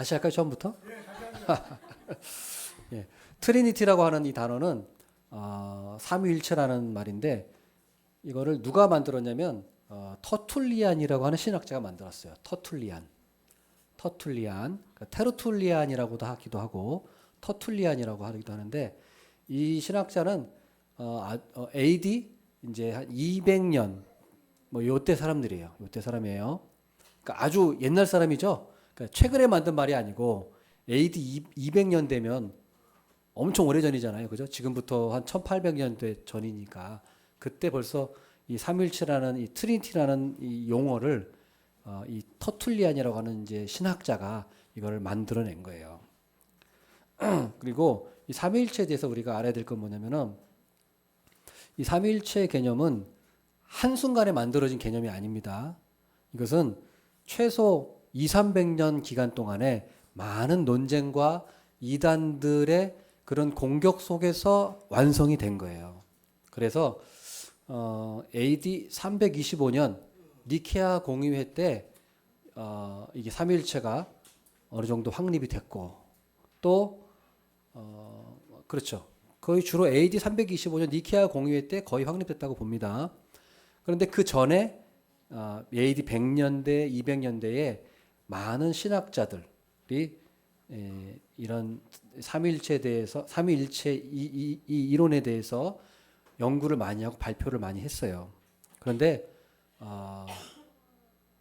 다시 할까요? 처음부터? 예. 트리니티라고 하는 이 단어는 삼위일체라는 말인데 이거를 누가 만들었냐면 터툴리안이라고 하는 신학자가 만들었어요. 터툴리안. 그러니까 테르툴리안이라고도 하기도 하고 터툴리안이라고 하기도 하는데 이 신학자는 AD 이제 한 200년 뭐 요때 사람들이에요. 요때 사람이에요. 그러니까 아주 옛날 사람이죠. 그러니까 최근에 만든 말이 아니고 AD 200년 되면 엄청 오래전이잖아요. 그죠? 지금부터 한 1800년대 전이니까 그때 벌써 이 삼일체라는 이 트리니티라는 이 용어를 이 터툴리안이라고 하는 이제 신학자가 이걸 만들어낸 거예요. 그리고 이 삼위일체에 대해서 우리가 알아야 될 건 뭐냐면은 이 삼위일체 개념은 한순간에 만들어진 개념이 아닙니다. 이것은 최소 2, 300년 기간 동안에 많은 논쟁과 이단들의 그런 공격 속에서 완성이 된 거예요. 그래서 AD 325년 니케아 공의회 때 이게 삼위일체가 어느 정도 확립이 됐고 또 그렇죠. 거의 주로 AD 325년 니케아 공의회 때 거의 확립됐다고 봅니다. 그런데 그 전에 AD 100년대, 200년대에 많은 신학자들이 이런 삼위일체에 대해서 삼위일체 이 이론에 대해서 연구를 많이 하고 발표를 많이 했어요. 그런데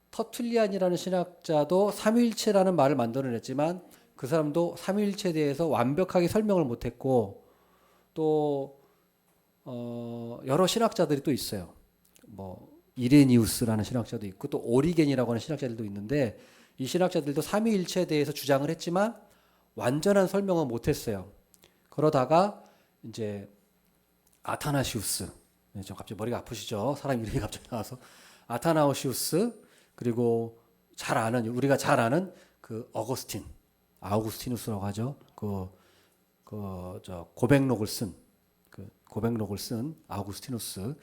터툴리안이라는 신학자도 삼위일체라는 말을 만들어냈지만 그 사람도 삼위일체에 대해서 완벽하게 설명을 못했고 또 여러 신학자들이 또 있어요. 뭐 이레니우스라는 신학자도 있고 또 오리겐이라고 하는 신학자들도 있는데 이 신학자들도 삼위일체에 대해서 주장을 했지만 완전한 설명은 못했어요. 그러다가 이제 아타나시우스, 좀 갑자기 머리가 아프시죠? 사람 이름이 갑자기 나와서 아타나시우스 그리고 우리가 잘 아는 그 아우구스티누스라고 하죠. 고백록을 쓴 아우구스티누스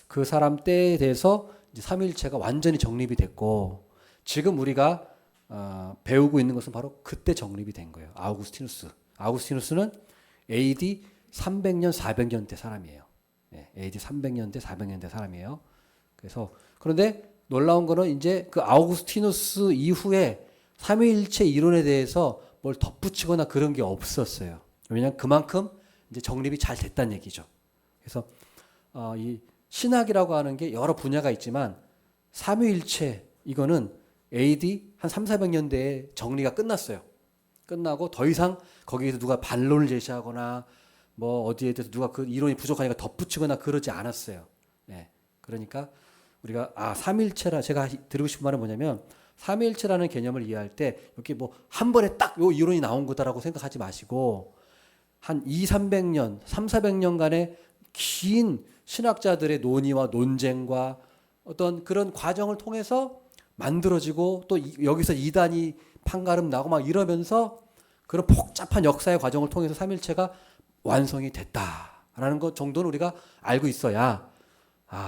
그 사람 때에 대해서 이제 삼위일체가 완전히 정립이 됐고 지금 우리가 배우고 있는 것은 바로 그때 정립이 된 거예요. 아우구스티누스는 AD 300년, 400년대 사람이에요. 예, AD 300년대, 400년대 사람이에요. 그런데 놀라운 거는 이제 그 아우구스티누스 이후에 삼위일체 이론에 대해서 뭘 덧붙이거나 그런 게 없었어요. 왜냐하면 그만큼 이제 정립이 잘 됐다는 얘기죠. 그래서 이 신학이라고 하는 게 여러 분야가 있지만 삼위일체 이거는 AD 한 3, 400년대에 정리가 끝났어요. 끝나고 더 이상 거기에서 누가 반론을 제시하거나 뭐 어디에 대해서 누가 그 이론이 부족하니까 덧붙이거나 그러지 않았어요. 예. 그러니까 우리가 삼위일체라 제가 드리고 싶은 말은 뭐냐면 삼위일체라는 개념을 이해할 때 이렇게 뭐 한 번에 딱 요 이론이 나온 거다라고 생각하지 마시고 한 2, 300년, 3, 400년간의 긴 신학자들의 논의와 논쟁과 어떤 그런 과정을 통해서 만들어지고 또 여기서 이단이 판가름 나고 막 이러면서 그런 복잡한 역사의 과정을 통해서 삼일체가 완성이 됐다라는 것 정도는 우리가 알고 있어야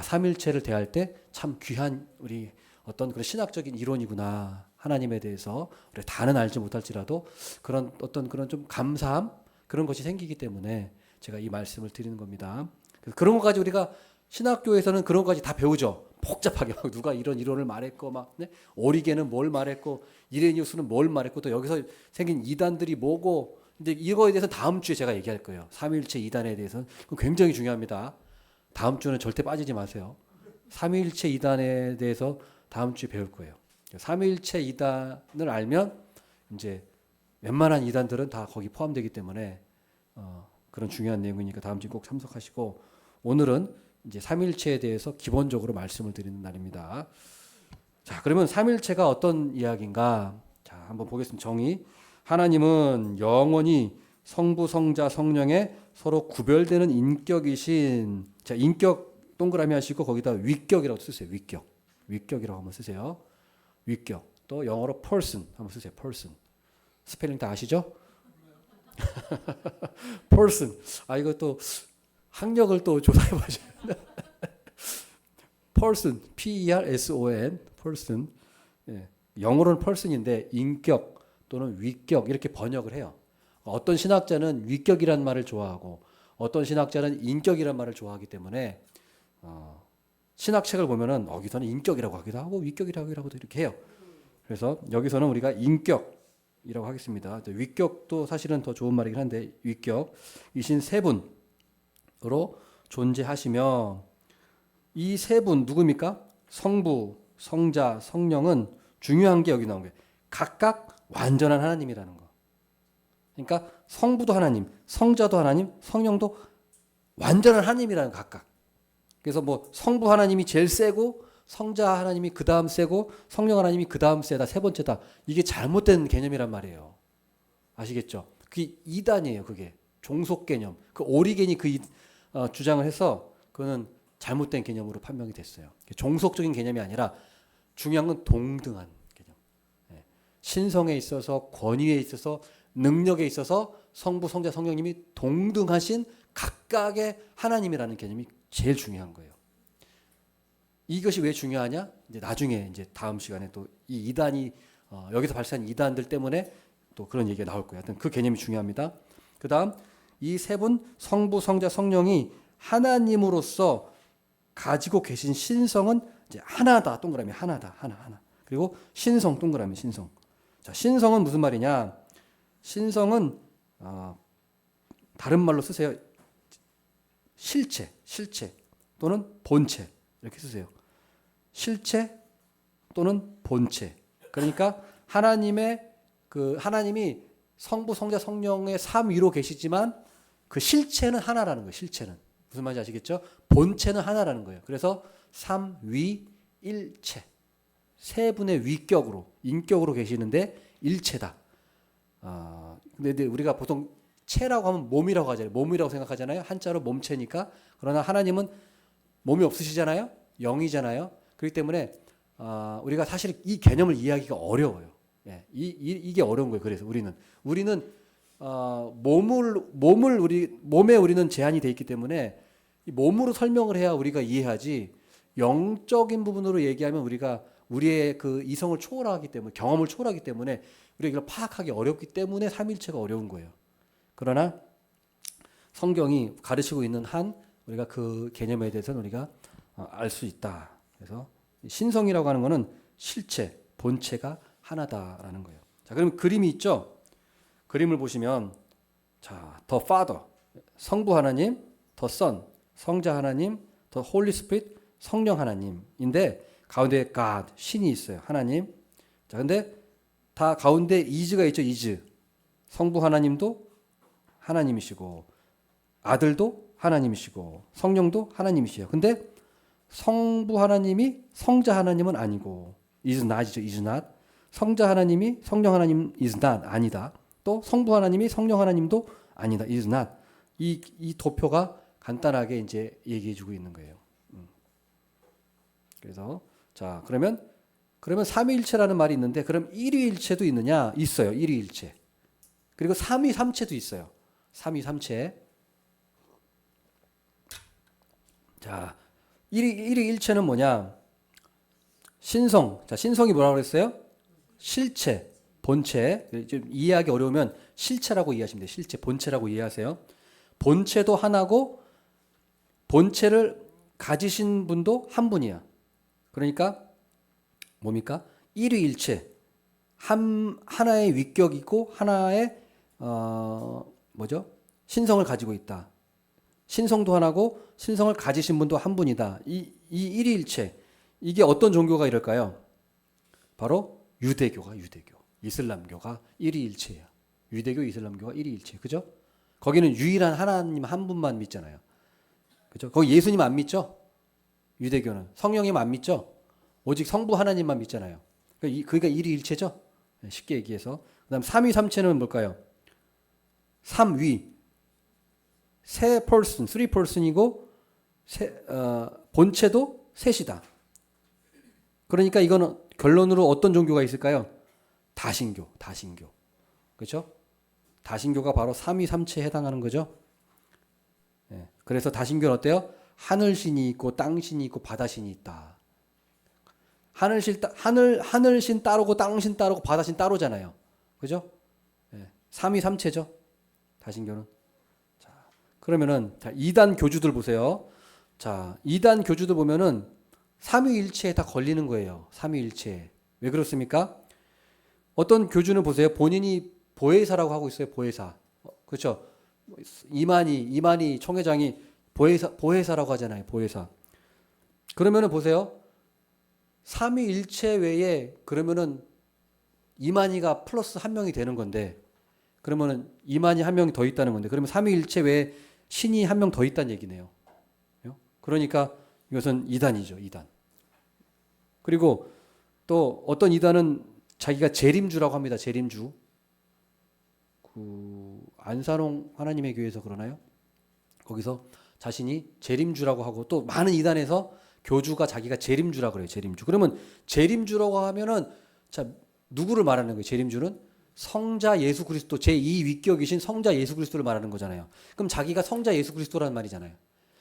삼일체를 대할 때 참 귀한 우리 어떤 그런 신학적인 이론이구나. 하나님에 대해서 우리가 다는 알지 못할지라도 그런 어떤 그런 좀 감사함 그런 것이 생기기 때문에 제가 이 말씀을 드리는 겁니다. 그런 것까지 우리가 신학교에서는 그런 것까지 다 배우죠. 복잡하게 막 누가 이런 이론을 말했고 막 오리겐은 뭘 말했고 이레니우스는 뭘 말했고 또 여기서 생긴 이단들이 뭐고 근데 이거에 대해서 다음 주에 제가 얘기할 거예요. 삼위일체 이단에 대해서는 굉장히 중요합니다. 다음 주는 절대 빠지지 마세요. 삼위일체 이단에 대해서 다음 주에 배울 거예요. 삼위일체 이단을 알면 이제 웬만한 이단들은 다 거기 포함되기 때문에 그런 중요한 내용이니까 다음 주에 꼭 참석하시고 오늘은 이제 삼위일체에 대해서 기본적으로 말씀을 드리는 날입니다. 자, 그러면 삼위일체가 어떤 이야기인가? 자, 한번 보겠습니다. 정의. 하나님은 영원히 성부, 성자, 성령의 서로 구별되는 인격이신. 자, 인격 동그라미 하시고 거기다 위격이라고 쓰세요. 위격이라고 한번 쓰세요. 위격. 또 영어로 person 한번 쓰세요. person. 스펠링 다 아시죠? person. 이것도 학력을 또 조사해 보셔야 person, P-E-R-S-O-N, person. 예, 영어로는 person인데 인격, 또는 위격 이렇게 번역을 해요. 어떤 신학자는 위격이란 말을 좋아하고 어떤 신학자는 인격이란 말을 좋아하기 때문에 신학책을 보면은 여기서는 인격이라고 하기도 하고 위격이라고 하기도 이렇게 해요. 그래서 여기서는 우리가 인격이라고 하겠습니다. 위격도 사실은 더 좋은 말이긴 한데 위격 이신 세 분으로 존재하시며 이 세 분 누굽니까? 성부, 성자, 성령은 중요한 게 여기 나온 거예요. 각각 완전한 하나님이라는 거. 그러니까 성부도 하나님, 성자도 하나님, 성령도 완전한 하나님이라는 거, 각각. 그래서 뭐 성부 하나님이 제일 세고 성자 하나님이 그 다음 세고 성령 하나님이 그 다음 세다, 세 번째다. 이게 잘못된 개념이란 말이에요. 아시겠죠? 그게 이단이에요. 그게 종속 개념. 그 오리겐이 주장을 해서 그거는 잘못된 개념으로 판명이 됐어요. 종속적인 개념이 아니라 중요한 건 동등한 개념. 신성에 있어서 권위에 있어서 능력에 있어서 성부, 성자, 성령님이 동등하신 각각의 하나님이라는 개념이 제일 중요한 거예요. 이것이 왜 중요하냐? 이제 나중에 이제 다음 시간에 또 이 이단이 여기서 발생한 이단들 때문에 또 그런 얘기가 나올 거예요. 하여튼 그 개념이 중요합니다. 그다음 이 세 분 성부, 성자, 성령이 하나님으로서 가지고 계신 신성은 이제 하나다. 동그라미 하나다. 하나. 그리고 신성 동그라미 신성. 자, 신성은 무슨 말이냐? 신성은 다른 말로 쓰세요. 실체 또는 본체 이렇게 쓰세요. 실체 또는 본체. 그러니까 하나님이 성부, 성자, 성령의 삼위로 계시지만 그 실체는 하나라는 거예요. 실체는 무슨 말인지 아시겠죠? 본체는 하나라는 거예요. 그래서 삼위일체. 세 분의 위격으로 인격으로 계시는데 일체다. 근데 우리가 보통 체라고 하면 몸이라고 하잖아요. 몸이라고 생각하잖아요. 한자로 몸체니까. 그러나 하나님은 몸이 없으시잖아요. 영이잖아요. 그렇기 때문에 우리가 사실 이 개념을 이해하기가 어려워요. 예, 이게 어려운 거예요. 그래서 우리는 몸에 우리는 제한이 돼 있기 때문에 이 몸으로 설명을 해야 우리가 이해하지. 영적인 부분으로 얘기하면 우리의 그 이성을 초월하기 때문에 경험을 초월하기 때문에 우리가 이걸 파악하기 어렵기 때문에 삼일체가 어려운 거예요. 그러나 성경이 가르치고 있는 한 우리가 그 개념에 대해서는 우리가 알 수 있다. 그래서 신성이라고 하는 것은 실체, 본체가 하나다라는 거예요. 자, 그럼 그림이 있죠? 그림을 보시면 자, the Father, 성부 하나님, the Son, 성자 하나님, the Holy Spirit, 성령 하나님인데 가운데 God, 신이 있어요. 하나님. 자, 근데 다 가운데 is가 있죠. is. 성부 하나님도 하나님이시고 아들도 하나님이시고 성령도 하나님이시에요. 근데 성부 하나님이 성자 하나님은 아니고 is not이죠. is not. 성자 하나님이 성령 하나님 is not 아니다. 또 성부 하나님이 성령 하나님도 아니다. is not. 이 도표가 간단하게 이제 얘기해 주고 있는 거예요. 그래서 자, 그러면 삼위일체라는 말이 있는데 그럼 일위일체도 있느냐? 있어요. 일위일체. 그리고 삼위삼체도 있어요. 삼위삼체. 자, 일위일체는 뭐냐? 신성. 자, 신성이 뭐라고 그랬어요? 실체, 본체. 좀 이해하기 어려우면 실체라고 이해하시면 돼요. 실체, 본체라고 이해하세요. 본체도 하나고 본체를 가지신 분도 한 분이야. 그러니까 뭡니까? 일위일체. 하나의 위격이고 하나의 뭐죠? 신성을 가지고 있다. 신성도 하나고 신성을 가지신 분도 한 분이다. 이 일위일체. 이게 어떤 종교가 이럴까요? 바로 유대교. 이슬람교가 일위일체예요. 유대교, 이슬람교가 일위일체. 그죠? 거기는 유일한 하나님 한 분만 믿잖아요. 그죠? 거기 예수님 안 믿죠? 유대교는 성령님 안 믿죠? 오직 성부 하나님만 믿잖아요. 그러니까 일위일체죠. 쉽게 얘기해서. 그다음 삼위삼체는 뭘까요? 삼위. 세 person, three person이고 본체도 셋이다. 그러니까 이거는 결론으로 어떤 종교가 있을까요? 다신교. 그렇죠? 다신교가 바로 삼위삼체에 해당하는 거죠. 예. 그래서 다신교는 어때요? 하늘신이 있고 땅신이 있고 바다신이 있다. 하늘신 따로고 땅신 따로고 바다신 따로잖아요. 그죠? 예. 삼위삼체죠. 다신교는. 자, 그러면은 자, 이단 교주들 보세요. 자, 이단 교주들 보면은 삼위일체에 다 걸리는 거예요. 삼위일체. 왜 그렇습니까? 어떤 교주는 보세요. 본인이 보혜사라고 하고 있어요. 보혜사. 그렇죠? 이만희 총회장이 보혜사라고 하잖아요. 보혜사. 그러면은 보세요. 삼위일체 외에 그러면은 이만희가 플러스 한 명이 되는 건데 그러면은 이만희 한 명이 더 있다는 건데 그러면 삼위일체 외에 신이 한 명 더 있다는 얘기네요. 그러니까 이것은 이단이죠. 이단. 그리고 또 어떤 이단은 자기가 재림주라고 합니다. 재림주. 그 안산홍 하나님의 교회에서 그러나요? 거기서 자신이 재림주라고 하고 또 많은 이단에서 교주가 자기가 재림주라고 그래요. 재림주. 그러면 재림주라고 하면은 자 누구를 말하는 거예요? 재림주는 성자 예수 그리스도 제2위격이신 성자 예수 그리스도를 말하는 거잖아요. 그럼 자기가 성자 예수 그리스도라는 말이잖아요.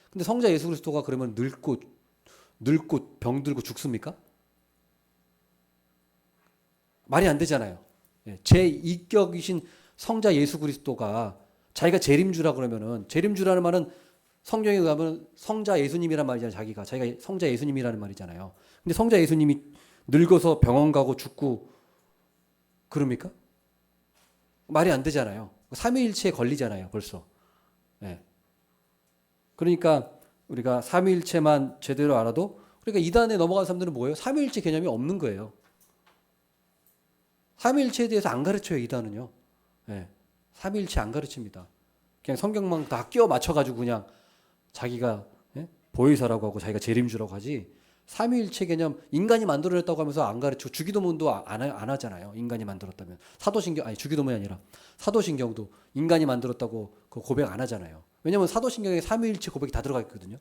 근데 성자 예수 그리스도가 그러면 늙고 병들고 죽습니까? 말이 안 되잖아요. 제2격이신 성자 예수 그리스도가 자기가 재림주라 그러면은 재림주라는 말은 성경에 의하면 성자 예수님이란 말이잖아요. 자기가 성자 예수님이라는 말이잖아요. 근데 성자 예수님이 늙어서 병원 가고 죽고 그럽니까? 말이 안 되잖아요. 삼위일체에 걸리잖아요. 벌써. 예. 그러니까 우리가 삼위일체만 제대로 알아도 그러니까 이단에 넘어간 사람들은 뭐예요? 삼위일체 개념이 없는 거예요. 삼위일체에 대해서 안 가르쳐요. 이단은요. 예. 삼위일체 안 가르칩니다. 그냥 성경만 다 끼워 맞춰가지고 그냥 자기가 보혜사라고 하고 자기가 재림주라고 하지 삼위일체 개념 인간이 만들어냈다고 하면서 안 가르치고 주기도문도 안 하잖아요. 인간이 만들었다면 사도신경 아니 주기도문이 아니라 사도신경도 인간이 만들었다고 그 고백 안 하잖아요. 왜냐하면 사도신경에 삼위일체 고백이 다 들어가 있거든요.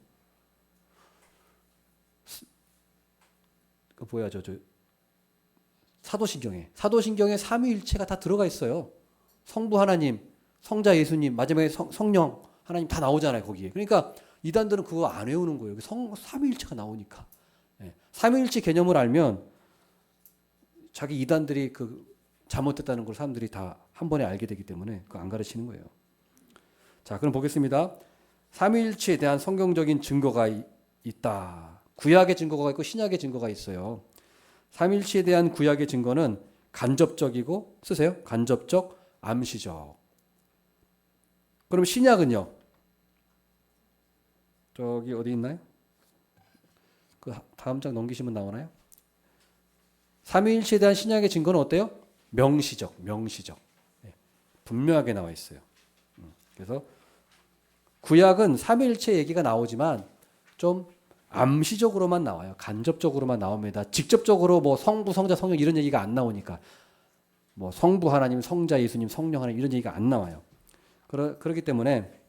그 뭐야 저 사도신경에 삼위일체가 다 들어가 있어요. 성부 하나님, 성자 예수님, 마지막에 성령 하나님 다 나오잖아요 거기에. 그러니까 이단들은 그거 안 외우는 거예요. 삼위일체가 나오니까. 삼위일체 개념을 알면 자기 이단들이 그 잘못됐다는 걸 사람들이 다 한 번에 알게 되기 때문에 그거 안 가르치는 거예요. 자, 그럼 보겠습니다. 삼위일체에 대한 성경적인 증거가 있다. 구약의 증거가 있고 신약의 증거가 있어요. 삼위일체에 대한 구약의 증거는 간접적이고 쓰세요. 간접적, 암시적. 그럼 신약은요? 저기 어디 있나요? 그 다음 장 넘기시면 나오나요? 삼위일체에 대한 신약의 증거는 어때요? 명시적. 분명하게 나와 있어요. 그래서 구약은 삼위일체 얘기가 나오지만 좀 암시적으로만 나와요. 간접적으로만 나옵니다. 직접적으로 뭐 성부, 성자, 성령 이런 얘기가 안 나오니까 뭐 성부 하나님, 성자 예수님, 성령 하나님 이런 얘기가 안 나와요. 그렇기 때문에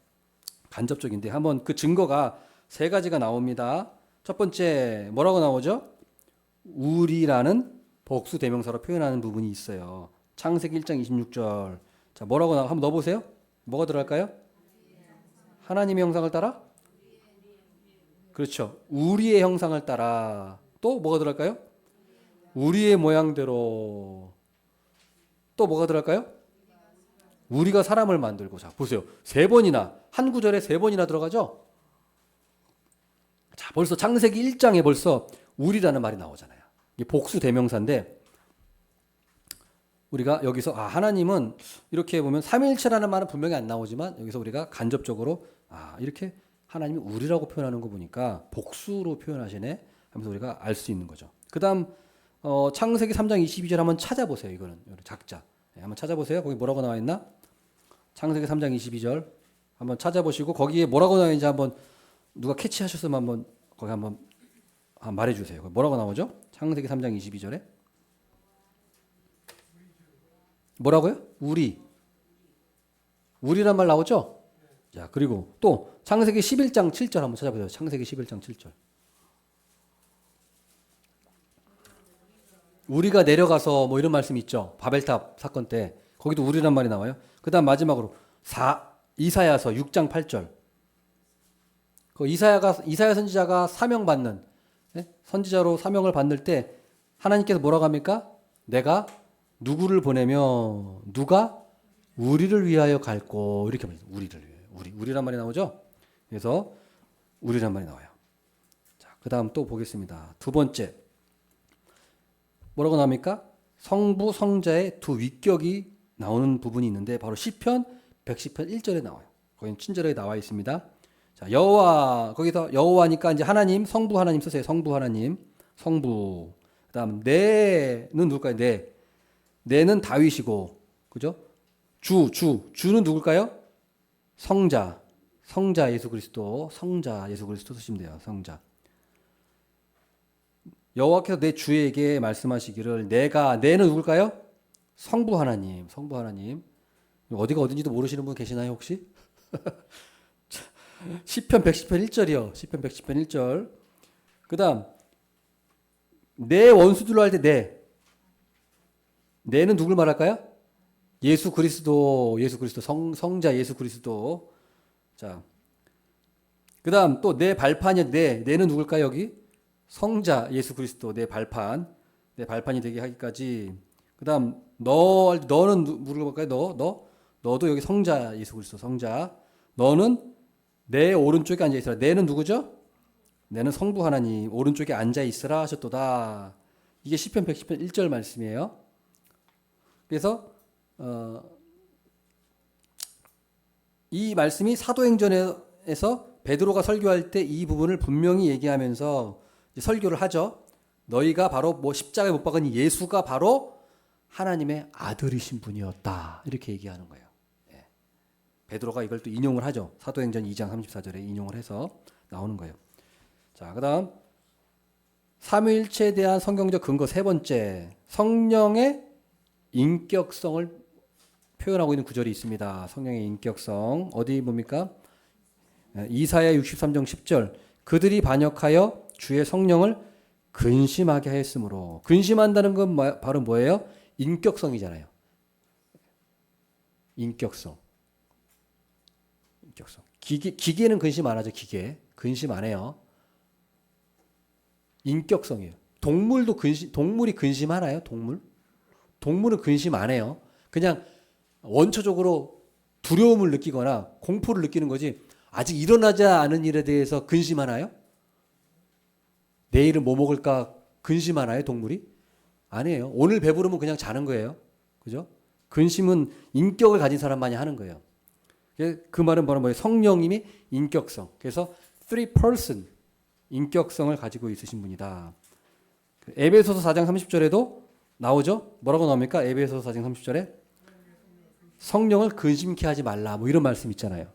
간접적인데 한번 그 증거가 세 가지가 나옵니다. 첫 번째 뭐라고 나오죠? 우리라는 복수 대명사로 표현하는 부분이 있어요. 창세기 1장 26절. 자, 뭐라고 나와? 한번 넣어보세요. 뭐가 들어갈까요? 하나님의 형상을 따라? 그렇죠. 우리의 형상을 따라. 또 뭐가 들어갈까요? 우리의 모양대로. 또 뭐가 들어갈까요? 우리가 사람을 만들고. 자, 보세요. 세 번이나 한 구절에 세 번이나 들어가죠? 자, 벌써 창세기 1장에 벌써 우리라는 말이 나오잖아요. 이게 복수 대명사인데 우리가 여기서 하나님은 이렇게 보면 삼위일체라는 말은 분명히 안 나오지만 여기서 우리가 간접적으로 이렇게 하나님이 우리라고 표현하는 거 보니까 복수로 표현하시네 하면서 우리가 알 수 있는 거죠. 그다음 창세기 3장 22절 한번 찾아보세요. 이거는 작자. 한번 찾아보세요. 거기 뭐라고 나와 있나? 창세기 3장 22절 한번 찾아보시고 거기에 뭐라고 나와 있는지 한번 누가 캐치하셨으면 한번 거기 한번 말해 주세요. 뭐라고 나오죠? 창세기 3장 22절에 뭐라고요? 우리란 말 나오죠? 자, 그리고 또 창세기 11장 7절 한번 찾아보세요. 창세기 11장 7절. 우리가 내려가서 뭐 이런 말씀 있죠. 바벨탑 사건 때 거기도 우리란 말이 나와요. 그다음 마지막으로 이사야서 6장 8절. 그 이사야 선지자가 사명받는 선지자로 사명을 받을 때 하나님께서 뭐라고 합니까? 내가 누구를 보내며 누가 우리를 위하여 갈고 이렇게 말해요. 우리를 위하여. 우리란 말이 나오죠. 그래서 우리란 말이 나와요. 자, 그다음 또 보겠습니다. 두 번째 뭐라고 나옵니까? 성부 성자의 두 위격이 나오는 부분이 있는데 바로 시편 110편 1절에 나와요. 거기는 친절하게 나와 있습니다. 자, 여호와 거기서 여호와니까 이제 하나님 성부 하나님 쓰세요. 성부 하나님 성부. 그다음 내는 누굴까요? 내는 다윗이고 그죠? 주는 누굴까요? 성자 예수 그리스도 성자 예수 그리스도 쓰시면 돼요. 성자. 여호와께서 내 주에게 말씀하시기를 내는 누굴까요? 성부 하나님. 어디가 어딘지도 모르시는 분 계시나요, 혹시? 시편 110편 1절이요. 시편 110편 1절. 그다음 내 원수들로 할 때 내는 누굴 말할까요? 예수 그리스도 성자 예수 그리스도. 자. 그다음 또 내 발판이 내는 누굴까요, 여기? 성자 예수 그리스도 내 발판이 되게 하기까지. 그다음 너는 누구를 볼까요? 너도 여기 성자 예수 그리스도 성자. 너는 내 오른쪽에 앉아 있으라. 내는 누구죠? 내는 성부 하나님 오른쪽에 앉아 있으라 하셨도다. 이게 시편 110편 1절 말씀이에요. 그래서 이 말씀이 사도행전에서 베드로가 설교할 때 이 부분을 분명히 얘기하면서 설교를 하죠. 너희가 바로 뭐 십자가에 못 박은 예수가 바로 하나님의 아들이신 분이었다. 이렇게 얘기하는 거예요. 예. 베드로가 이걸 또 인용을 하죠. 사도행전 2장 34절에 인용을 해서 나오는 거예요. 자, 그다음 삼위일체에 대한 성경적 근거 세 번째, 성령의 인격성을 표현하고 있는 구절이 있습니다. 성령의 인격성 어디 봅니까? 이사야 63장 10절 그들이 반역하여 주의 성령을 근심하게 하였으므로. 근심한다는 건 바로 뭐예요? 인격성이잖아요. 인격성. 기계는 근심 안 하죠. 기계 근심 안 해요. 인격성이에요. 동물이 근심하나요? 동물은 근심 안 해요. 그냥 원초적으로 두려움을 느끼거나 공포를 느끼는 거지 아직 일어나지 않은 일에 대해서 근심하나요? 내일은 뭐 먹을까 근심하나요? 동물이? 아니에요. 오늘 배부르면 그냥 자는 거예요. 그죠? 근심은 인격을 가진 사람만이 하는 거예요. 그 말은 바로 뭐예요? 성령님이 인격성. 그래서 three person 인격성을 가지고 있으신 분이다. 에베소서 4장 30절에도 나오죠? 뭐라고 나옵니까? 에베소서 4장 30절에 성령을 근심케 하지 말라. 뭐 이런 말씀 있잖아요.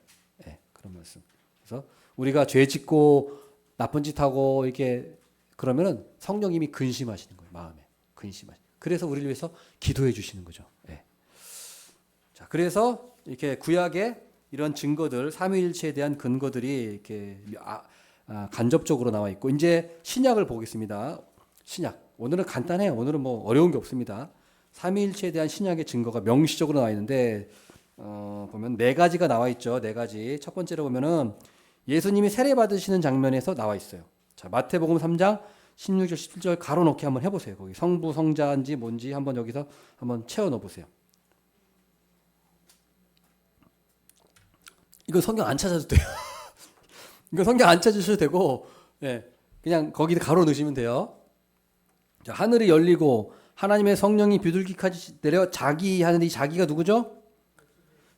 네, 그런 말씀. 그래서 우리가 죄 짓고 나쁜 짓 하고 이렇게 그러면은 성령님이 근심하시는 거예요. 마음에 근심하시. 그래서 우리를 위해서 기도해 주시는 거죠. 네. 자, 그래서 이렇게 구약에 이런 증거들, 삼위일체에 대한 근거들이 이렇게 간접적으로 나와 있고 이제 신약을 보겠습니다. 신약. 오늘은 간단해요. 오늘은 뭐 어려운 게 없습니다. 삼위일체에 대한 신약의 증거가 명시적으로 나와 있는데 보면 네 가지가 나와 있죠. 네 가지. 첫 번째로 보면은 예수님이 세례 받으시는 장면에서 나와 있어요. 자, 마태복음 3장 16절 17절 가로 넣기 한번 해보세요. 거기 성부 성자인지 뭔지 한번 여기서 한번 채워 넣어 보세요. 이거 성경 안 찾아도 돼요. 이거 성경 안 찾으셔도 되고, 예, 그냥 거기 가로 넣으시면 돼요. 자, 하늘이 열리고 하나님의 성령이 비둘기까지 내려 자기 하는데 이 자기가 누구죠?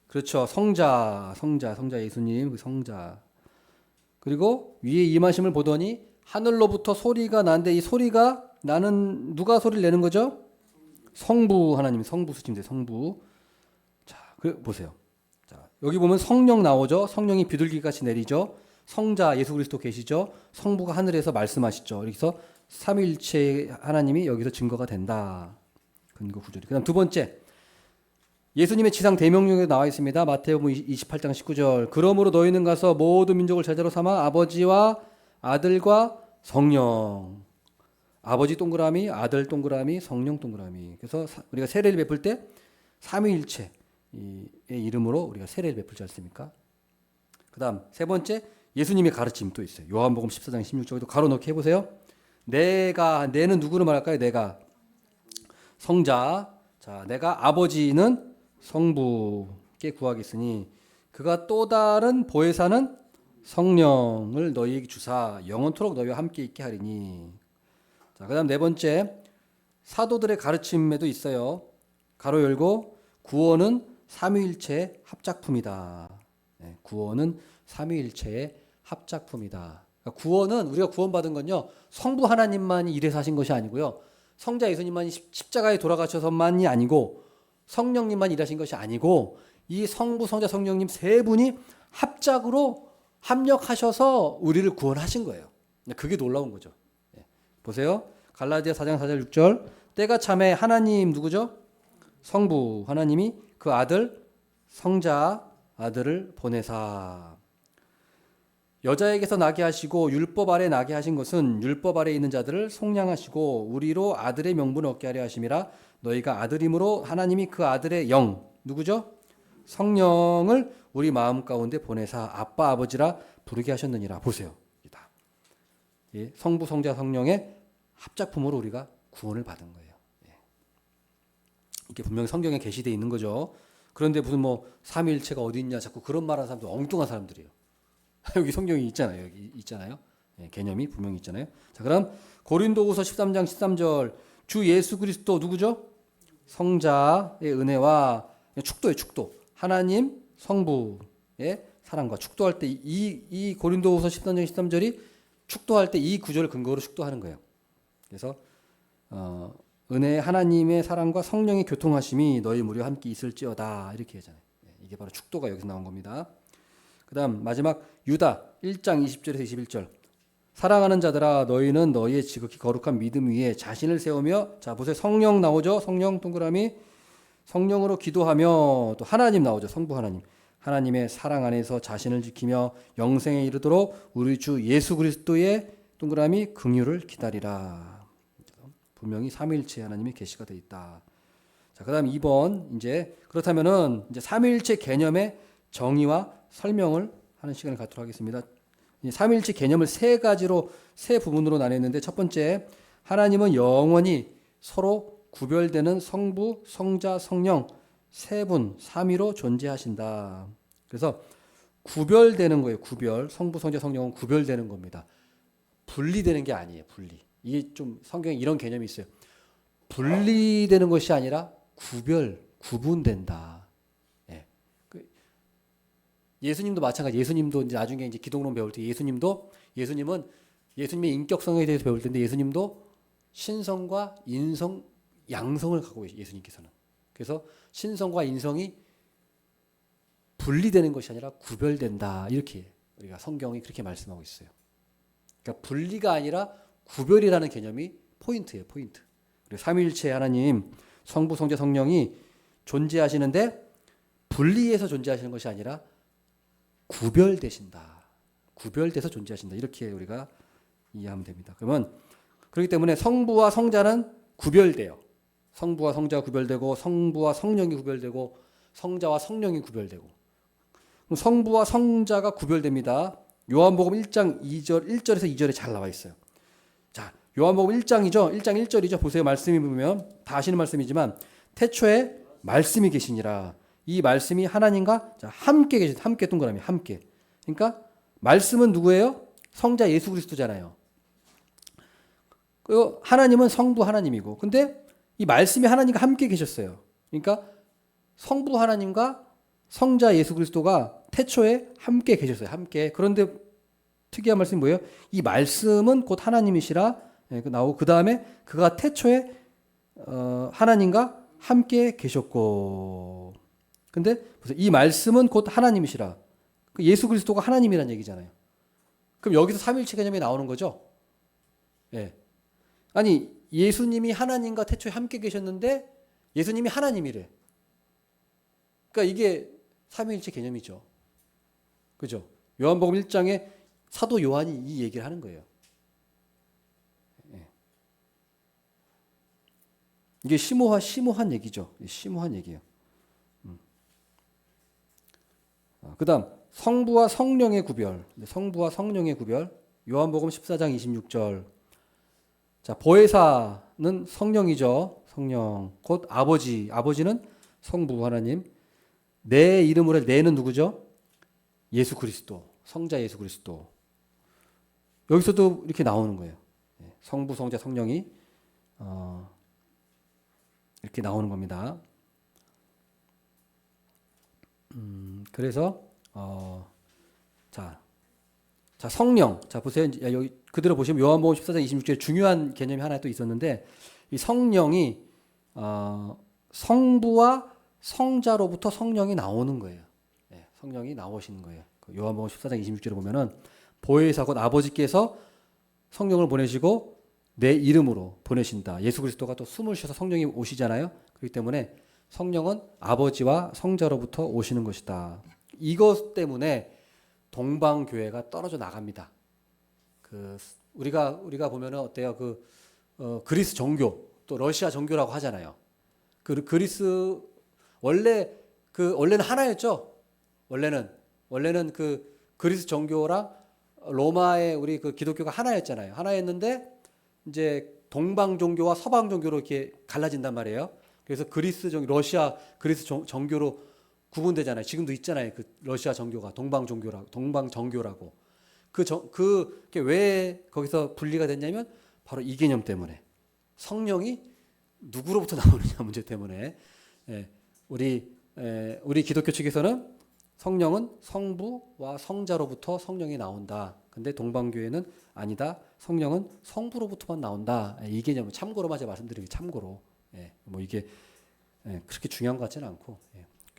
그렇죠. 성자 예수님 그 성자. 그리고 위에 임하심을 보더니 하늘로부터 소리가 나는데 이 소리가 나는 누가 소리를 내는 거죠? 성부 하나님 성부 쓰시면 돼요. 성부. 자, 보세요. 자, 여기 보면 성령 나오죠. 성령이 비둘기같이 내리죠. 성자 예수 그리스도 계시죠. 성부가 하늘에서 말씀하시죠. 그래서 삼위일체 하나님이 여기서 증거가 된다. 근거 구절이. 그다음 두 번째. 예수님의 지상 대명령에 나와 있습니다. 마태복음 28장 19절. 그러므로 너희는 가서 모든 민족을 제자로 삼아 아버지와 아들과 성령. 아버지 동그라미, 아들 동그라미, 성령 동그라미. 그래서 우리가 세례를 베풀 때 삼위일체의 이름으로 우리가 세례를 베풀지 않습니까? 그다음 세 번째 예수님의 가르침 또 있어요. 요한복음 14장 16절에도 가로 넣기 해보세요. 내는 누구를 말할까요? 내가 성자. 자, 내가 아버지는 성부께 구하겠으니 그가 또 다른 보혜사는 성령을 너희에게 주사 영원토록 너희와 함께 있게 하리니. 자, 그다음 네 번째 사도들의 가르침에도 있어요. 가로 열고 구원은 삼위일체의 합작품이다. 네, 구원은 삼위일체의 합작품이다. 그러니까 구원은 우리가 구원받은 건요 성부 하나님만이 일해서 하신 것이 아니고요 성자 예수님만이 십자가에 돌아가셔서만이 아니고 성령님만 일하신 것이 아니고 이 성부 성자 성령님 세 분이 합작으로 합력하셔서 우리를 구원하신 거예요. 그게 놀라운 거죠. 보세요. 갈라디아 4장 4절 6절 때가 참에 하나님 누구죠? 성부 하나님이 그 아들 성자 아들을 보내사 여자에게서 나게 하시고 율법 아래 나게 하신 것은 율법 아래 있는 자들을 속량하시고 우리로 아들의 명분을 얻게 하려 하심이라. 너희가 아들임으로 하나님이 그 아들의 영 누구죠? 성령을 우리 마음 가운데 보내사 아빠 아버지라 부르게 하셨느니라. 보세요. 예, 성부 성자 성령의 합작품으로 우리가 구원을 받은 거예요. 예. 이게 분명히 성경에 게시되어 있는 거죠. 그런데 무슨 뭐 삼위일체가 어디 있냐 자꾸 그런 말하는 사람들 엉뚱한 사람들이에요. 여기 성경이 있잖아요. 여기 있잖아요. 예, 개념이 분명히 있잖아요. 자, 그럼 고린도후서 13장 13절 주 예수 그리스도 누구죠? 성자의 은혜와 축도의 축도. 하나님 성부의 사랑과 축도할 때 이 고린도후서 13장 13절이 축도할 때 이 구절을 근거로 축도하는 거예요. 그래서 은혜의 하나님의 사랑과 성령의 교통하심이 너희 무리와 함께 있을지어다 이렇게 하잖아요. 이게 바로 축도가 여기서 나온 겁니다. 그 다음 마지막 유다 1장 20절에서 21절 사랑하는 자들아 너희는 너희의 지극히 거룩한 믿음 위에 자신을 세우며 자 보세요. 성령 나오죠. 성령 동그라미 성령으로 기도하며 또 하나님 나오죠. 성부 하나님 하나님의 사랑 안에서 자신을 지키며 영생에 이르도록 우리 주 예수 그리스도의 동그라미 긍휼을 기다리라. 분명히 삼위일체 하나님의 계시가 되어 있다. 자, 그다음 2번 이제 그렇다면은 이제 삼위일체 개념의 정의와 설명을 하는 시간을 갖도록 하겠습니다. 삼위일체 개념을 세 가지로 세 부분으로 나눴는데 첫 번째 하나님은 영원히 서로 구별되는 성부, 성자, 성령 세 분 삼위로 존재하신다. 그래서 구별되는 거예요. 구별. 성부, 성자, 성령은 구별되는 겁니다. 분리되는 게 아니에요. 분리. 이게 좀 성경에 이런 개념이 있어요. 분리되는 것이 아니라 구분된다. 예. 예수님도 마찬가지. 예수님도 이제 나중에 이제 기독론 배울 때 예수님은 예수님의 인격성에 대해서 배울 텐데 예수님도 신성과 인성, 양성을 갖고 계세요. 예수님께서는. 그래서 신성과 인성이 분리되는 것이 아니라 구별된다. 이렇게 우리가 성경이 그렇게 말씀하고 있어요. 그러니까 분리가 아니라 구별이라는 개념이 포인트예요. 포인트. 그리고 삼위일체 하나님 성부, 성자, 성령이 존재하시는데 분리해서 존재하시는 것이 아니라 구별되신다. 구별돼서 존재하신다. 이렇게 우리가 이해하면 됩니다. 그러면 그렇기 때문에 성부와 성자는 구별돼요. 성부와 성자가 구별되고 성부와 성령이 구별되고 성자와 성령이 구별되고 성부와 성자가 구별됩니다. 요한복음 1장 2절 1절에서 2절에 잘 나와 있어요. 자, 요한복음 1장이죠. 1장 1절이죠. 보세요. 말씀이 보면 다 아시는 말씀이지만 태초에 말씀이 계시니라. 이 말씀이 하나님과 함께 계신 함께 동그라미 함께. 그러니까 말씀은 누구예요? 성자 예수 그리스도잖아요. 그리고 하나님은 성부 하나님이고 근데 이 말씀이 하나님과 함께 계셨어요. 그러니까 성부 하나님과 성자 예수 그리스도가 태초에 함께 계셨어요. 함께. 그런데 특이한 말씀이 뭐예요? 이 말씀은 곧 하나님이시라 나오고 그 다음에 그가 태초에 하나님과 함께 계셨고 근데 이 말씀은 곧 하나님이시라. 예수 그리스도가 하나님이란 얘기잖아요. 그럼 여기서 삼위일체 개념이 나오는 거죠? 예. 아니 예수님이 하나님과 태초에 함께 계셨는데 예수님이 하나님이래. 그러니까 이게 삼위일체 개념이죠. 그죠? 요한복음 1장에 사도 요한이 이 얘기를 하는 거예요. 예. 이게 심오한 얘기죠. 심오한 얘기예요. 그다음 성부와 성령의 구별. 성부와 성령의 구별. 요한복음 14장 26절. 자, 보혜사는 성령이죠. 성령 곧 아버지. 아버지는 성부 하나님. 내 이름으로 내는 누구죠? 예수 그리스도. 성자 예수 그리스도. 여기서도 이렇게 나오는 거예요. 성부, 성자, 성령이 이렇게 나오는 겁니다. 그래서 자 성령. 자 보세요. 여기 그대로 보시면 요한복음 14장 26절에 중요한 개념이 하나 또 있었는데 이 성령이 성부와 성자로부터 성령이 나오는 거예요. 성령이 나오시는 거예요. 요한복음 14장 26절에 보면은 보혜사 곧 아버지께서 성령을 보내시고 내 이름으로 보내신다. 예수 그리스도가 또 숨을 쉬어서 성령이 오시잖아요. 그렇기 때문에 성령은 아버지와 성자로부터 오시는 것이다. 이것 때문에 동방교회가 떨어져 나갑니다. 우리가 보면은 어때요? 그리스 정교 또 러시아 정교라고 하잖아요. 그리스 원래는 하나였죠. 원래는 그리스 정교랑 로마의 우리 기독교가 하나였잖아요. 하나였는데 이제 동방 종교와 서방 종교로 이렇게 갈라진단 말이에요. 그래서 러시아 그리스 정교로 구분되잖아요. 지금도 있잖아요. 러시아 정교가 동방 정교라고. 그게 왜 거기서 분리가 됐냐면 바로 이 개념 때문에 성령이 누구로부터 나오느냐 문제 때문에 우리 기독교 측에서는 성령은 성부와 성자로부터 성령이 나온다. 근데 동방교회는 아니다. 성령은 성부로부터만 나온다. 이 개념은 참고로만 제가 말씀드리는 게 참고로. 뭐 이게 그렇게 중요한 것 같지는 않고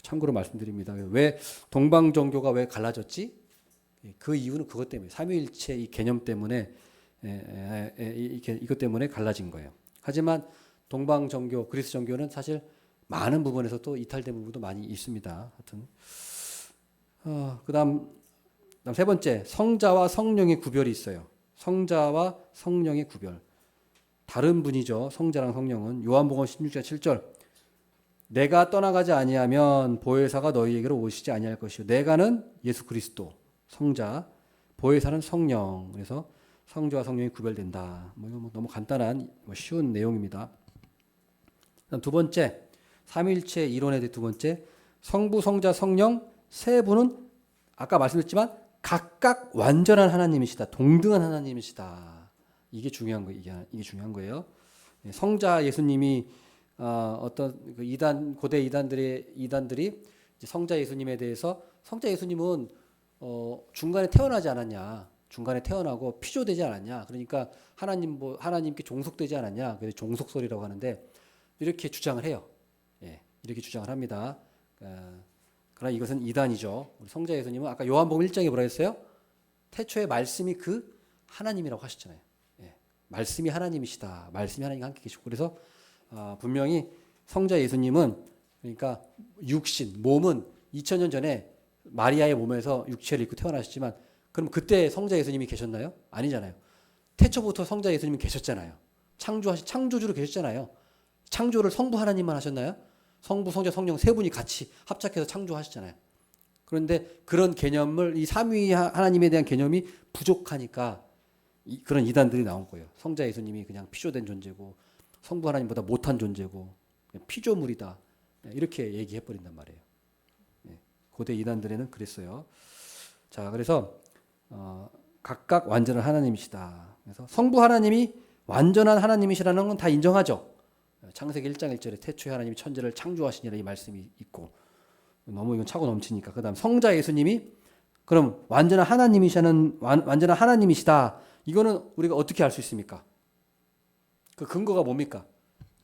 참고로 말씀드립니다. 왜 동방종교가 왜 갈라졌지? 그 이유는 그것 때문에 삼위일체 이 개념 때문에 이것 때문에 갈라진 거예요. 하지만 동방종교, 그리스 종교는 사실 많은 부분에서 또 이탈된 부분도 많이 있습니다. 하여튼 그다음 세 번째 성자와 성령의 구별이 있어요. 성자와 성령의 구별. 다른 분이죠. 성자랑 성령은 요한복음 16장 7절. 내가 떠나가지 아니하면 보혜사가 너희에게로 오시지 아니할 것이요. 내가는 예수 그리스도 성자, 보혜사는 성령. 그래서 성자와 성령이 구별된다. 이거 너무 간단한 쉬운 내용입니다. 그다음 두 번째 삼위일체 이론에 대해 두 번째 성부, 성자, 성령 세 분은 아까 말씀드렸지만 각각 완전한 하나님이시다. 동등한 하나님이시다. 이게 중요한 거예요. 이게 중요한 거예요. 성자 예수님이 어떤 고대 이단들이 성자 예수님에 대해서 성자 예수님은 중간에 태어나지 않았냐, 중간에 태어나고 피조되지 않았냐, 그러니까 하나님께 종속되지 않았냐, 그래서 종속설이라고 하는데 이렇게 주장을 해요. 이렇게 주장을 합니다. 그러나 이것은 이단이죠. 성자 예수님은 아까 요한복음 1장에 뭐라 했어요? 태초에 말씀이 그 하나님이라고 하셨잖아요. 말씀이 하나님이시다. 말씀이 하나님과 함께 계시고 그래서 분명히 성자 예수님은 그러니까 육신, 몸은 2000년 전에 마리아의 몸에서 육체를 입고 태어나셨지만 그럼 그때 성자 예수님이 계셨나요? 아니잖아요. 태초부터 성자 예수님이 계셨잖아요. 창조주로 계셨잖아요. 창조를 성부 하나님만 하셨나요? 성부, 성자, 성령 세 분이 같이 합작해서 창조하셨잖아요. 그런데 그런 개념을 이 삼위 하나님에 대한 개념이 부족하니까 그런 이단들이 나온 거예요. 성자 예수님이 그냥 피조된 존재고 성부 하나님보다 못한 존재고 피조물이다. 이렇게 얘기해 버린단 말이에요. 고대 이단들에는 그랬어요. 자, 그래서 각각 완전한 하나님이시다. 그래서 성부 하나님이 완전한 하나님이시라는 건 다 인정하죠. 창세기 1장 1절에 태초에 하나님이 천지를 창조하시니라 이 말씀이 있고 너무 이건 차고 넘치니까 그다음 성자 예수님이 그럼 완전한 하나님이시다. 이거는 우리가 어떻게 알 수 있습니까? 그 근거가 뭡니까?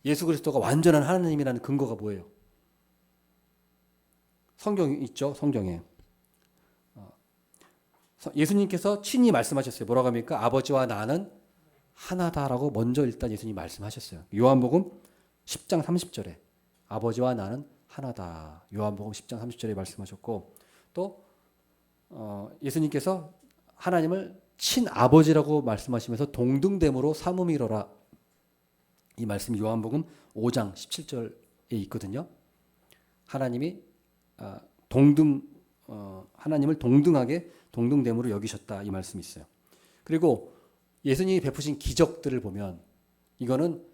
예수 그리스도가 완전한 하나님이라는 근거가 뭐예요? 성경이 있죠. 성경에 예수님께서 친히 말씀하셨어요. 뭐라고 합니까? 아버지와 나는 하나다라고 먼저 일단 예수님이 말씀하셨어요. 요한복음 10장 30절에 아버지와 나는 하나다. 요한복음 10장 30절에 말씀하셨고 또 예수님께서 하나님을 친아버지라고 말씀하시면서 동등됨으로 삼음이로라. 이 말씀이 요한복음 5장 17절에 있거든요. 하나님이 하나님을 동등하게 동등됨으로 여기셨다. 이 말씀이 있어요. 그리고 예수님이 베푸신 기적들을 보면 이거는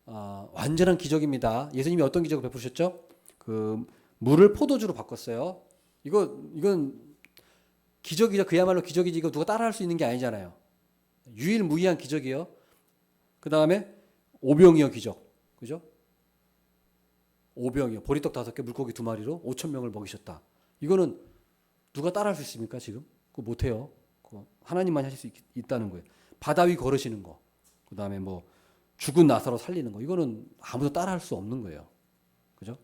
완전한 기적입니다. 예수님이 어떤 기적을 베푸셨죠? 그 물을 포도주로 바꿨어요. 이건 기적이죠. 그야말로 기적이지. 이거 누가 따라할 수 있는 게 아니잖아요. 유일무이한 기적이에요. 그 다음에 오병이어 기적, 그죠? 오병이어 보리떡 5개, 물고기 2마리로 5천 명을 먹이셨다. 이거는 누가 따라할 수 있습니까? 지금 그거 못해요. 그거 하나님만 하실 수 있다는 거예요. 바다 위 걸으시는 거, 그 다음에 뭐 죽은 나사로 살리는 거, 이거는 아무도 따라할 수 없는 거예요. 그죠?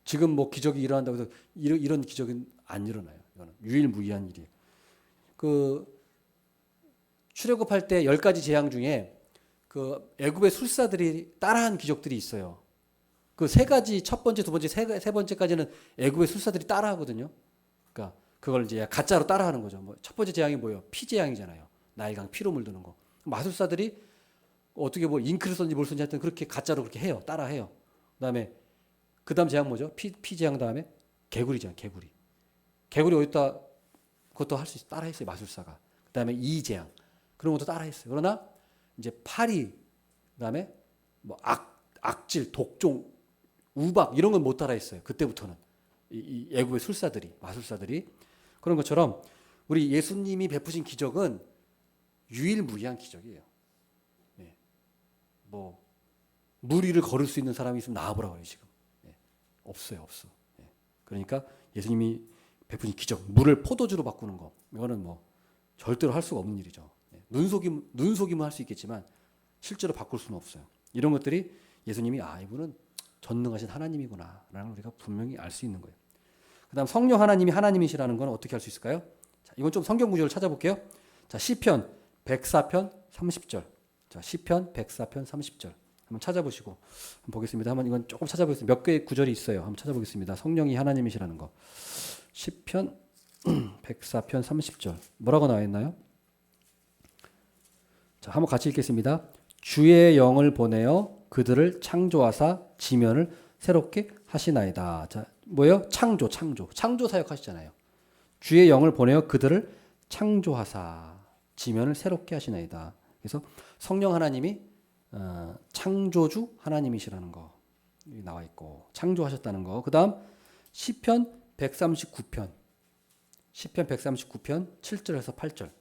지금 뭐 기적이 일어난다고 해서 이런 기적은 안 일어나요. 이거는 유일무이한 일이에요. 그 출애굽할 때 10가지 재앙 중에 그 애굽의 술사들이 따라한 기적들이 있어요. 그 3가지, 첫 번째, 두 번째, 세 번째까지는 애굽의 술사들이 따라하거든요. 그러니까 그걸 이제 가짜로 따라하는 거죠. 뭐 첫 번째 재앙이 뭐예요? 피 재앙이잖아요. 나일강 피로 물드는 거. 마술사들이 어떻게 뭐 잉크를 썼는지 뭘 썼는지 하여튼 그렇게 가짜로 그렇게 해요. 따라해요. 그다음 재앙 뭐죠? 피 재앙 다음에 개구리잖아요. 개구리 어디다 그것도 할 수 있어. 따라했어요. 마술사가. 그다음에 이 재앙. 그런 것도 따라했어요. 그러나 이제 파리, 그다음에 뭐 악질, 독종, 우박 이런 건 못 따라했어요. 그때부터는 이 애굽의 마술사들이 그런 것처럼 우리 예수님이 베푸신 기적은 유일무이한 기적이에요. 예. 뭐 물 위를 걸을 수 있는 사람이 있으면 나와보라고 해요 지금. 예. 없어. 예. 그러니까 예수님이 베푸신 기적, 물을 포도주로 바꾸는 거, 이거는 뭐 절대로 할 수가 없는 일이죠. 예. 눈속임은 할 수 있겠지만 실제로 바꿀 수는 없어요. 이런 것들이 예수님이 이분은 전능하신 하나님이구나라는 걸 우리가 분명히 알 수 있는 거예요. 그다음 성령 하나님이 하나님이시라는 건 어떻게 할 수 있을까요? 자, 이건 좀 성경 구절을 찾아볼게요. 자, 시편 104편 30절. 자, 시편 104편 30절. 한번 찾아보시고 한번 보겠습니다. 한번 이건 조금 찾아보겠습니다. 몇 개의 구절이 있어요. 한번 찾아보겠습니다. 성령이 하나님이시라는 거. 시편 104편 30절. 뭐라고 나와 있나요? 자, 한번 같이 읽겠습니다. 주의 영을 보내어 그들을 창조하사 지면을 새롭게 하시나이다. 자, 뭐예요? 창조 사역 하시잖아요. 주의 영을 보내어 그들을 창조하사 지면을 새롭게 하시나이다. 그래서 성령 하나님이 창조주 하나님이시라는 거 나와 있고 창조하셨다는 거. 그다음 시편 139편 7절에서 8절.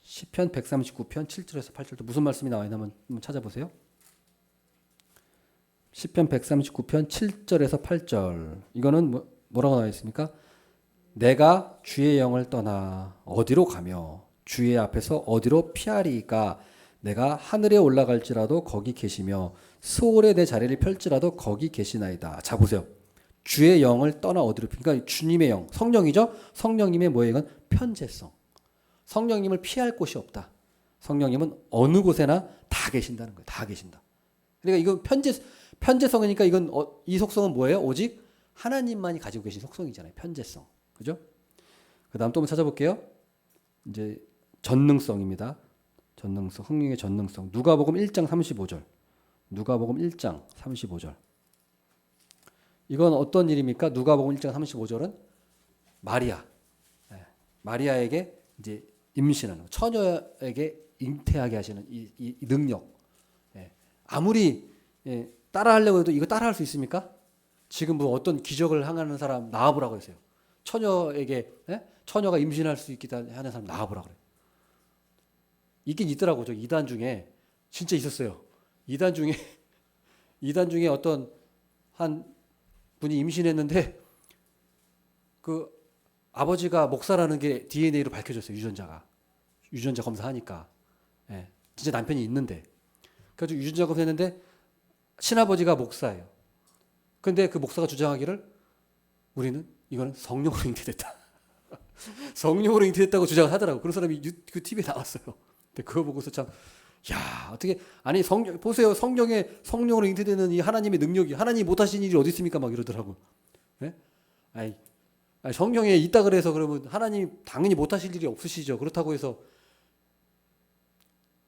시편 139편 7절에서 8절도 무슨 말씀이 나와 있나 한번 찾아보세요. 시편 139편 7절에서 8절. 이거는 뭐라고 나와 있습니까? 내가 주의 영을 떠나 어디로 가며 주의 앞에서 어디로 피하리까? 내가 하늘에 올라갈지라도 거기 계시며 스올에 내 자리를 펼지라도 거기 계시나이다. 자, 보세요. 주의 영을 떠나 어디로, 그러니까 주님의 영, 성령이죠? 성령님의 뭐예요? 이건 편재성. 성령님을 피할 곳이 없다. 성령님은 어느 곳에나 다 계신다는 거예요. 다 계신다. 그러니까 이건 편재성이니까 이건 이 속성은 뭐예요? 오직 하나님만이 가지고 계신 속성이잖아요. 편재성. 그죠? 그다음 또 한번 찾아볼게요. 이제 전능성입니다. 전능성, 성령의 전능성. 누가복음 1장 35절. 누가복음 1장 35절. 이건 어떤 일입니까? 누가복음 1장 35절은 마리아. 마리아에게 이제 임신하는 처녀에게 잉태하게 하시는 이 능력. 아무리 따라하려고 해도 이거 따라할 수 있습니까? 지금 뭐 어떤 기적을 행하는 사람 나와보라고 했어요. 처녀가 임신할 수 있겠다 하는 사람 나와보라고 그래요. 있긴 있더라고. 저 이단 중에 진짜 있었어요. 이단 중에 어떤 한 분이 임신했는데 그 아버지가 목사라는 게 DNA로 밝혀졌어요. 유전자 검사하니까. 진짜 남편이 있는데. 그래서 유전자 검사했는데 친아버지가 목사예요. 근데 그 목사가 주장하기를 우리는 이거는 성령으로 잉태됐다. 성령으로 잉태됐다고 주장을 하더라고. 그런 사람이 그 TV에 나왔어요. 근데 그거 보고서 참, 어떻게, 아니, 보세요. 성령으로 잉태되는 이 하나님의 능력이, 하나님이 못하신 일이 어디 있습니까? 막 이러더라고. 네? 아니, 성령에 있다 그래서 그러면 하나님 당연히 못하실 일이 없으시죠. 그렇다고 해서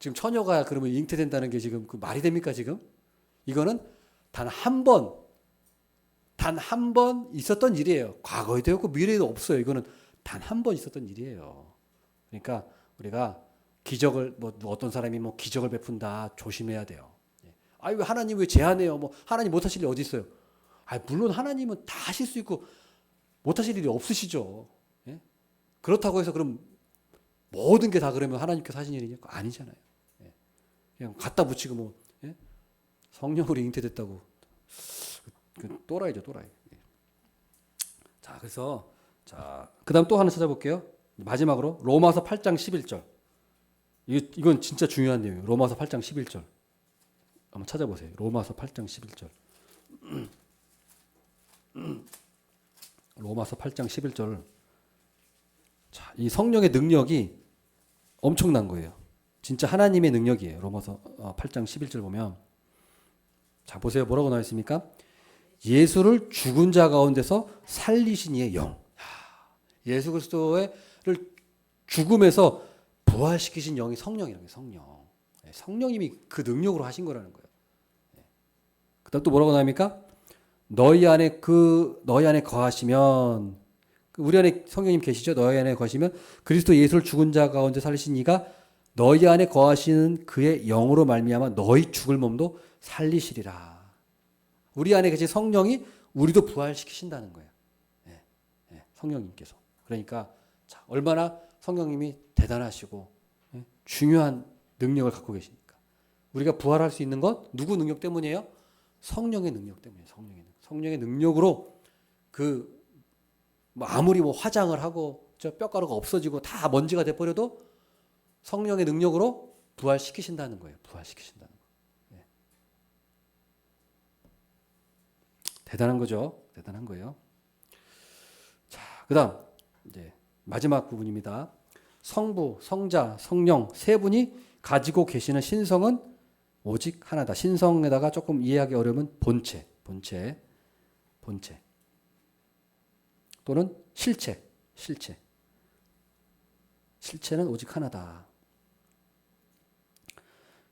지금 처녀가 그러면 잉태된다는 게 지금 그 말이 됩니까, 지금? 이거는 단 한 번 있었던 일이에요. 과거에도 없고 미래에도 없어요. 이거는 단 한 번 있었던 일이에요. 그러니까 우리가 기적을, 어떤 사람이 기적을 베푼다 조심해야 돼요. 왜 하나님 왜 제한해요? 뭐 하나님 못하실 일이 어디 있어요? 물론 하나님은 다 하실 수 있고 못하실 일이 없으시죠. 예? 그렇다고 해서 그럼 모든 게 다 그러면 하나님께서 하신 일이냐? 아니잖아요. 예. 그냥 갖다 붙이고 뭐 예? 성령으로 잉태됐다고 또라이죠, 또라이. 예. 자, 그래서 그다음 또 하나 찾아볼게요. 마지막으로 로마서 8장 11절. 이건 진짜 중요한 내용이에요. 로마서 8장 11절. 한번 찾아보세요. 로마서 8장 11절. 로마서 8장 11절. 자, 이 성령의 능력이 엄청난 거예요. 진짜 하나님의 능력이에요. 로마서 8장 11절 보면 자, 보세요. 뭐라고 나와 있습니까? 예수를 죽은 자 가운데서 살리신 이의 영. 예수 그리스도를 죽음에서 부활시키신 영이 성령이라는 거예요. 성령. 성령님이 그 능력으로 하신 거라는 거예요. 그다음 또 뭐라고 나옵니까? 너희 안에 거하시면 우리 안에 성령님 계시죠? 너희 안에 거하시면 그리스도 예수를 죽은 자 가운데 살리신 이가 너희 안에 거하시는 그의 영으로 말미암아 너희 죽을 몸도 살리시리라. 우리 안에 계신 성령이 우리도 부활시키신다는 거예요. 성령님께서. 그러니까 얼마나 성령님이 대단하시고 중요한 능력을 갖고 계시니까. 우리가 부활할 수 있는 것 누구 능력 때문이에요? 성령의 능력 때문이에요. 성령의 능력으로 아무리 화장을 하고 저 뼈가루가 없어지고 다 먼지가 돼 버려도 성령의 능력으로 부활시키신다는 거예요. 부활시키신다는 거. 대단한 거죠. 대단한 거예요. 자, 그다음 이제 마지막 부분입니다. 성부, 성자, 성령 세 분이 가지고 계시는 신성은 오직 하나다. 신성에다가 조금 이해하기 어려우면 본체 또는 실체는 오직 하나다.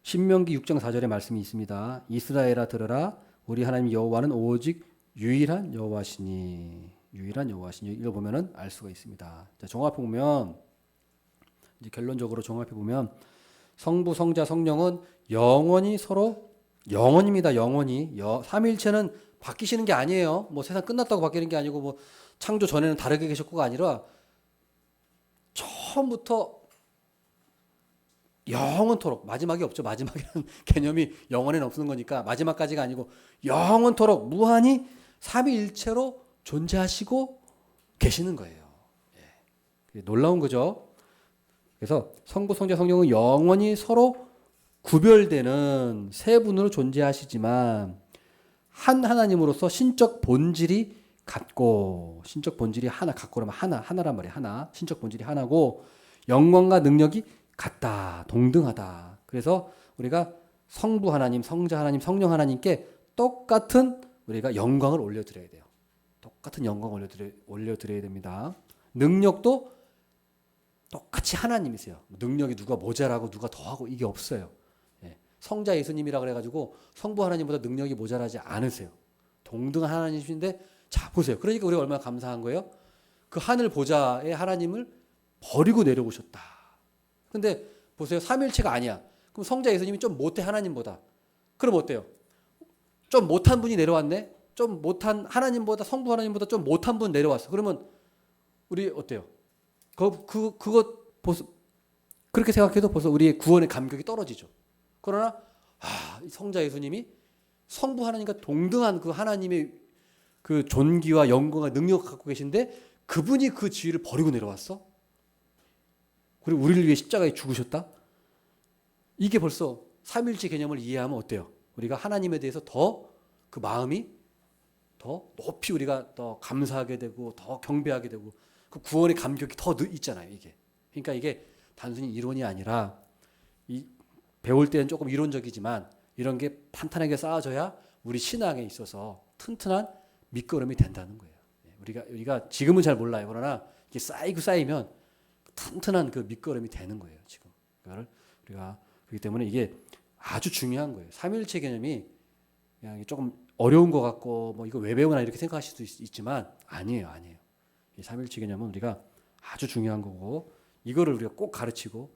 신명기 6장 4절의 말씀이 있습니다. 이스라엘아 들으라 우리 하나님 여호와는 오직 유일한 여호와시니 이걸 보면은 알 수가 있습니다. 자, 종합해 보면 이제 결론적으로 종합해 보면 성부, 성자, 성령은 영원히 서로 영원입니다. 영원히 삼위일체는 바뀌시는 게 아니에요. 뭐 세상 끝났다고 바뀌는 게 아니고 뭐 창조 전에는 다르게 계셨고가 아니라 처음부터 영원토록 마지막이 없죠. 마지막이라는 개념이 영원에는 없는 거니까 마지막까지가 아니고 영원토록 무한히 삼위일체로 존재하시고 계시는 거예요. 놀라운 거죠. 그래서 성부, 성자, 성령은 영원히 서로 구별되는 세 분으로 존재하시지만 한 하나님으로서 신적 본질이 같고 신적 본질이 같고라면 하나란 말이에요. 하나. 신적 본질이 하나고 영광과 능력이 같다. 동등하다. 그래서 우리가 성부 하나님, 성자 하나님, 성령 하나님께 똑같은 우리가 영광을 올려드려야 돼요. 똑같은 영광을 올려드려야 됩니다. 능력도 똑같이 하나님이세요. 능력이 누가 모자라고 누가 더하고 이게 없어요. 성자 예수님이라 그래가지고 성부 하나님보다 능력이 모자라지 않으세요. 동등한 하나님이신데 자 보세요. 그러니까 우리가 얼마나 감사한 거예요. 그 하늘 보좌의 하나님을 버리고 내려오셨다. 근데 보세요. 삼위일체가 아니야. 그럼 성자 예수님이 좀 못해 하나님보다. 그럼 어때요? 좀 못한 분이 내려왔네. 좀 못한 하나님보다 성부 하나님보다 좀 못한 분 내려왔어. 그러면 우리 어때요? 그거 벌써 그렇게 생각해도 벌써 우리의 구원의 감격이 떨어지죠. 그러나 성자 예수님이 성부 하나님과 동등한 그 하나님의 그 존귀와 영광과 능력을 갖고 계신데 그분이 그 지위를 버리고 내려왔어? 그리고 우리를 위해 십자가에 죽으셨다? 이게 벌써 삼일체 개념을 이해하면 어때요? 우리가 하나님에 대해서 더 그 마음이 더 높이 우리가 더 감사하게 되고 더 경배하게 되고 그 구원의 감격이 더 있잖아요. 이게. 그러니까 이게 단순히 이론이 아니라 배울 때는 조금 이론적이지만 이런 게 탄탄하게 쌓아져야 우리 신앙에 있어서 튼튼한 밑거름이 된다는 거예요. 우리가 지금은 잘 몰라요. 그러나 이게 쌓이면 튼튼한 그 밑거름이 되는 거예요. 지금 그거를 우리가 그렇기 때문에 이게 아주 중요한 거예요. 삼위일체 개념이 그냥 조금 어려운 것 같고 뭐 이거 왜 배우나 이렇게 생각하실 수도 있지만 아니에요. 이 삼위일체 개념은 우리가 아주 중요한 거고 이거를 우리가 꼭 가르치고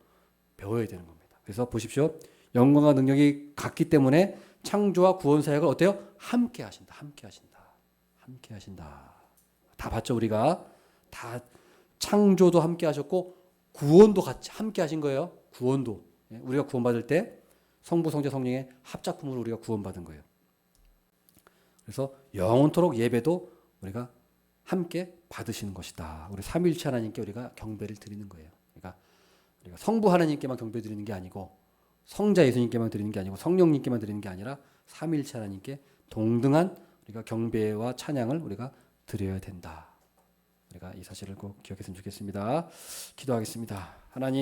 배워야 되는 겁니다. 그래서 보십시오. 영광과 능력이 같기 때문에 창조와 구원 사역을 어때요? 함께 하신다. 함께 하신다. 함께 하신다. 다 봤죠, 우리가? 다 창조도 함께 하셨고 구원도 같이 함께 하신 거예요. 구원도. 우리가 구원받을 때 성부, 성자, 성령의 합작품으로 우리가 구원받은 거예요. 그래서 영원토록 예배도 우리가 함께 받으시는 것이다. 우리 삼위일체 하나님께 우리가 경배를 드리는 거예요. 그러니까 우리가 성부 하나님께만 경배 드리는 게 아니고 성자 예수님께만 드리는 게 아니고 성령님께만 드리는 게 아니라 삼위일체 하나님께 동등한 우리가 경배와 찬양을 우리가 드려야 된다. 우리가 이 사실을 꼭 기억했으면 좋겠습니다. 기도하겠습니다. 하나님